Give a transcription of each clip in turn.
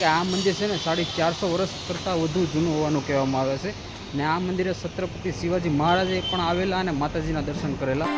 કે આ મંદિર છે ને 450 વર્ષ કરતાં વધુ જૂનું હોવાનું કહેવામાં આવે છે ને આ મંદિરે છત્રપતિ શિવાજી મહારાજે પણ આવેલા અને માતાજીના દર્શન કરેલા।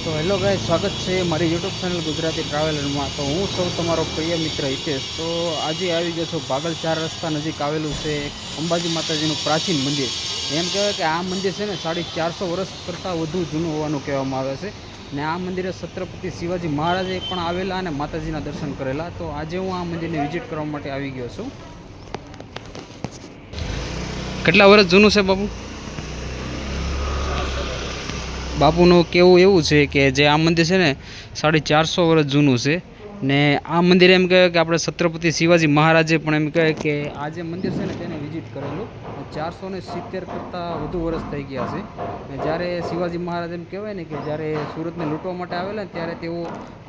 तो हेलो गाइस, स्वागत है मारी यूट्यूब चैनल गुजराती ट्रावेलर में। तो हूँ सौ तमारो प्रिय मित्र हितेश। तो आज आई गयो छो भागल 4 रस्ता नजीक आवेलू है अंबाजी माताजीનું प्राचीन मंदिर। एम कहेवाय कि आ मंदिर है ने 450 वर्ष करता વધુ જૂનું હોવાનું કહેવામાં આવે છે ને આ મંદિરે છત્રપતિ શિવાજી મહારાજે પણ આવેલા અને માતાજીના દર્શન કરેલા। તો આજે હું આ મંદિરને વિઝિટ કરવા માટે આવી ગયો છું। કેટલા વર્ષ જૂનું છે બાપુ? બાપુનું કેવું એવું છે કે જે આ મંદિર છે ને 450 વર્ષ જૂનું છે ને આ મંદિર એમ કહેવાય કે આપણે છત્રપતિ શિવાજી મહારાજે પણ એમ કહેવાય કે આ જે મંદિર છે ને તેને વિઝિટ કરેલું 470 કરતાં વધુ વર્ષ થઈ ગયા છે ને જ્યારે શિવાજી મહારાજ એમ કહેવાય ને કે જ્યારે સુરતને લૂંટવા માટે આવેલા ને ત્યારે તેઓ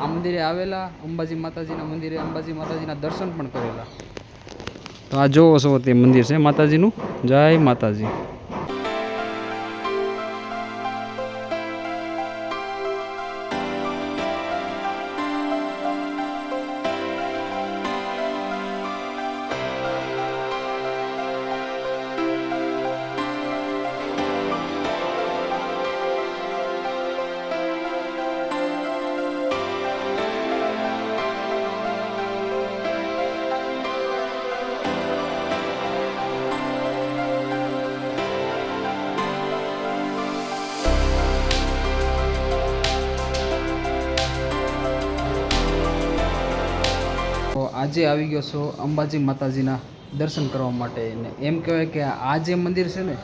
આ મંદિરે આવેલા, અંબાજી માતાજીના મંદિરે અંબાજી માતાજીના દર્શન પણ કરેલા। તો આ જોવો છો તે મંદિર છે માતાજીનું। જય માતાજી। તો આજે આવી ગયો છો અંબાજી માતાજીના દર્શન કરવા માટે ને એમ કહેવાય કે આ જે મંદિર છે ને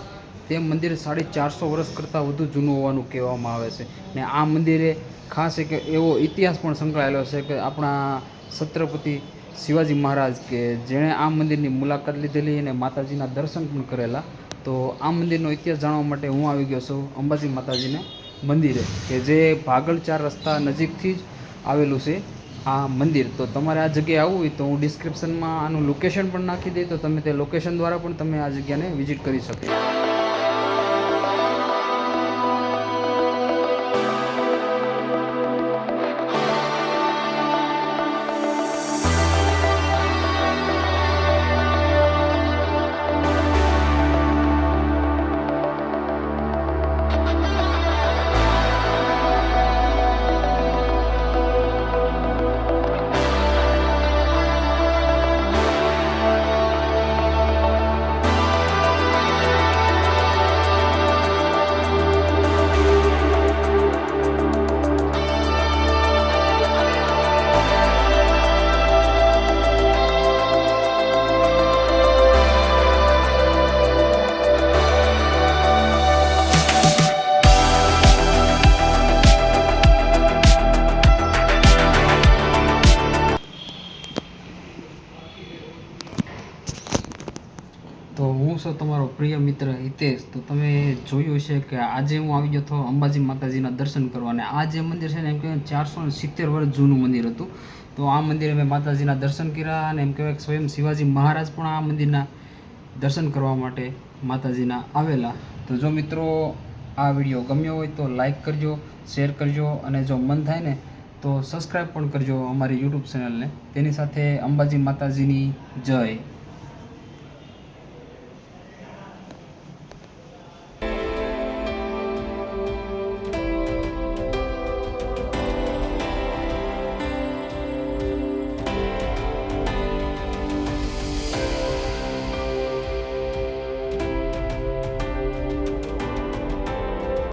તે મંદિર 450 વર્ષ કરતાં વધુ જૂનું હોવાનું કહેવામાં આવે છે ને આ મંદિરે ખાસ એક એવો ઇતિહાસ પણ સંકળાયેલો છે કે આપણા છત્રપતિ શિવાજી મહારાજ કે જેણે આ મંદિરની મુલાકાત લીધેલી અને માતાજીના દર્શન પણ કરેલા। તો આ મંદિરનો ઇતિહાસ જાણવા માટે હું આવી ગયો છું અંબાજી માતાજીના મંદિરે કે જે ભાગલ 4 રસ્તા નજીકથી જ આવેલું છે આ મંદિર। તો તમારે આ જગ્યાએ આવવું હોય તો હું ડિસ્ક્રિપ્શનમાં આનું લોકેશન પણ નાખી દઈ, તો તમે તે લોકેશન દ્વારા પણ તમે આ જગ્યાને વિઝિટ કરી શકો। તો હું છું તમારો પ્રિય મિત્ર હિતેશ। તો તમે જોયું છે કે આજે હું આવી ગયો હતો અંબાજી માતાજીના દર્શન કરવા અને આ જે મંદિર છે ને એમ કહેવાય 470 વર્ષ જૂનું મંદિર હતું। તો આ મંદિરે મેં માતાજીના દર્શન કર્યા અને એમ કહેવાય કે સ્વયં શિવાજી મહારાજ પણ આ મંદિરના દર્શન કરવા માટે માતાજીના આવેલા। તો જો મિત્રો આ વિડીયો ગમ્યો હોય તો લાઈક કરજો, શેર કરજો અને જો મન થાય ને તો સબસ્ક્રાઈબ પણ કરજો અમારી યુટ્યુબ ચેનલને। તેની સાથે અંબાજી માતાજીની જય।